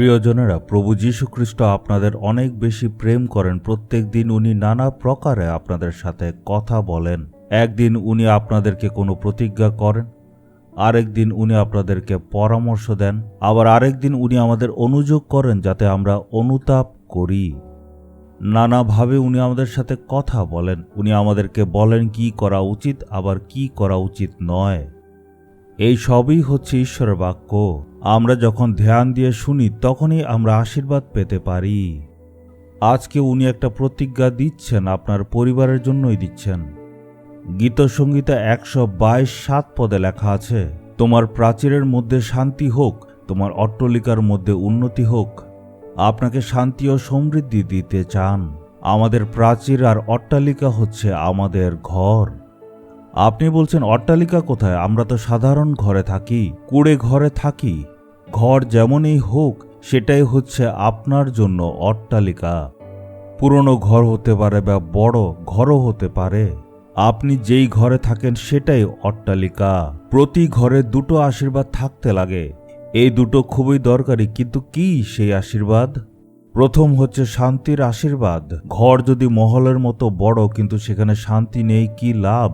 প্রিয়জনেরা, প্রভু যীশু খ্রিস্ট আপনাদের অনেক বেশি প্রেম করেন। প্রত্যেক দিন উনি নানা প্রকারে আপনাদের সাথে কথা বলেন। একদিন উনি আপনাদেরকে কোনো প্রতিজ্ঞা করেন, আরেক দিন উনি আপনাদেরকে পরামর্শ দেন, আবার আরেক দিন উনি আমাদের অনুযোগ করেন যাতে আমরা অনুতাপ করি। নানাভাবে উনি আমাদের সাথে কথা বলেন। উনি আমাদেরকে বলেন কি করা উচিত, আবার কি করা উচিত নয়। এই সবই হচ্ছে ঈশ্বরের বাক্য। আমরা যখন ধ্যান দিয়ে শুনি তখনই আমরা আশীর্বাদ পেতে পারি। আজকে উনি একটা প্রতিজ্ঞা দিচ্ছেন, আপনার পরিবারের জন্যই দিচ্ছেন। গীতসংহিতা 122:7 পদে লেখা আছে, তোমার প্রাচীরের মধ্যে শান্তি হোক, তোমার অট্টালিকার মধ্যে উন্নতি হোক। আপনাকে শান্তি ও সমৃদ্ধি দিতে চান। আমাদের প্রাচীর আর অট্টালিকা হচ্ছে আমাদের ঘর। আপনি বলছেন, অট্টালিকা কোথায়? আমরা তো সাধারণ ঘরে থাকি, কুড়ে ঘরে থাকি। ঘর যেমনই হোক, সেটাই হচ্ছে আপনার জন্য অট্টালিকা। পুরনো ঘর হতে পারে বা বড় ঘরও হতে পারে। আপনি যেই ঘরে থাকেন সেটাই অট্টালিকা। প্রতি ঘরে দুটো আশীর্বাদ থাকতে লাগে। এই দুটো খুবই দরকারি, কিন্তু কি সেই আশীর্বাদ? প্রথম হচ্ছে শান্তির আশীর্বাদ। ঘর যদি মহলের মতো বড় কিন্তু সেখানে শান্তি নেই, কি লাভ?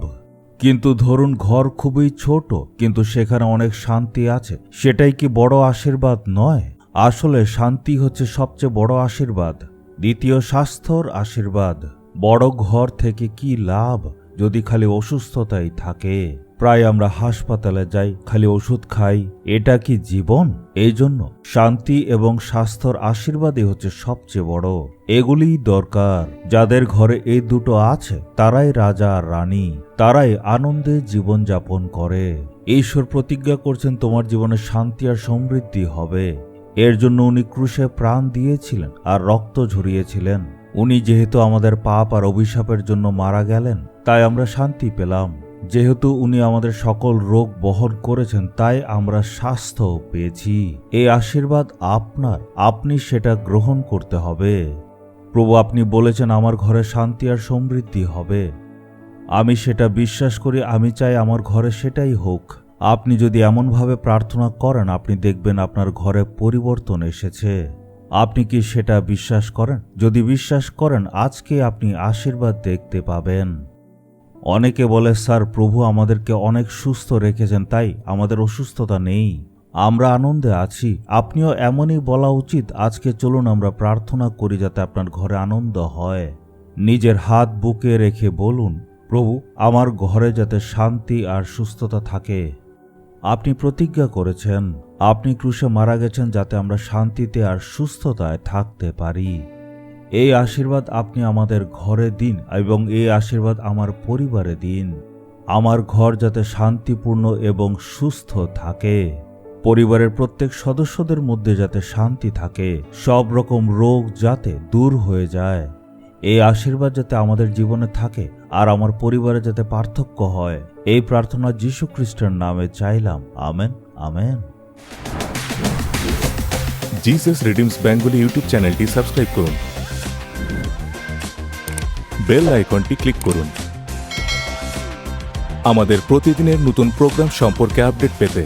কিন্তু ধরুন ঘর খুবই ছোট কিন্তু সেখানে অনেক শান্তি আছে, সেটাই কি বড় আশীর্বাদ নয়? আসলে শান্তি হচ্ছে সবচেয়ে বড় আশীর্বাদ। দ্বিতীয়, স্বাস্থ্যর আশীর্বাদ। বড় ঘর থেকে কি লাভ যদি খালি অসুস্থতাই থাকে? প্রায় আমরা হাসপাতালে যাই, খালি ওষুধ খাই। এটা কি জীবন? এই জন্য শান্তি এবং স্বাস্থ্যর আশীর্বাদই হচ্ছে সবচেয়ে বড়। এগুলিই দরকার। যাদের ঘরে এই দুটো আছে তারাই রাজা আর রানী, তারাই আনন্দে জীবনযাপন করে। ঈশ্বর প্রতিজ্ঞা করছেন তোমার জীবনে শান্তি আর সমৃদ্ধি হবে। এর জন্য উনি ক্রুশে প্রাণ দিয়েছিলেন আর রক্ত ঝরিয়েছিলেন। উনি যেহেতু আমাদের পাপ আর অভিশাপের জন্য মারা গেলেন, তাই আমরা শান্তি পেলাম। যেহেতু উনি আমাদের সকল রোগ বহন করেছেন, তাই আমরা স্বাস্থ্য পেয়েছি। এই আশীর্বাদ আপনার, আপনি সেটা গ্রহণ করতে হবে। প্রভু, আপনি বলেছেন আমার ঘরে শান্তি আর সমৃদ্ধি হবে। আমি সেটা বিশ্বাস করি। আমি চাই আমার ঘরে সেটাই হোক। আপনি যদি এমনভাবে প্রার্থনা করেন, আপনি দেখবেন আপনার ঘরে পরিবর্তন এসেছে। আপনি কি সেটা বিশ্বাস করেন? যদি বিশ্বাস করেন, আজকে আপনি আশীর্বাদ দেখতে পাবেন। অনেকে বলে, স্যার, প্রভু আমাদেরকে অনেক সুস্থ রেখেছেন, তাই আমাদের অসুস্থতা নেই, আমরা আনন্দে আছি। আপনিও এমনই বলা উচিত। আজকে চলুন আমরা প্রার্থনা করি যাতে আপনার ঘরে আনন্দ হয়। নিজের হাত বুকে রেখে বলুন, প্রভু, আমার ঘরে যাতে শান্তি আর সুস্থতা থাকে। আপনি প্রতিজ্ঞা করেছেন, আপনি ক্রুশে মারা গেছেন যাতে আমরা শান্তিতে আর সুস্থতায় থাকতে পারি। এই আশীর্বাদ আপনি আমাদের ঘরে দিন এবং এই আশীর্বাদ আমার পরিবারে দিন। আমার ঘর যাতে শান্তিপূর্ণ এবং সুস্থ থাকে। পরিবারের প্রত্যেক সদস্যদের মধ্যে যাতে শান্তি থাকে। সব রকম রোগ যাতে দূর হয়ে যায়। এই আশীর্বাদ যাতে আমাদের জীবনে থাকে আর আমার পরিবারে যাতে পার্থক্য হয়। এই প্রার্থনা যীশু খ্রিস্টের নামে চাইলাম। Amen, amen. Jesus redeems Bengali YouTube চ্যানেলটি সাবস্ক্রাইব করুন। বেল আইকনটি ক্লিক করুন আমাদের প্রতিদিনের নতুন প্রোগ্রাম সম্পর্কে আপডেট পেতে।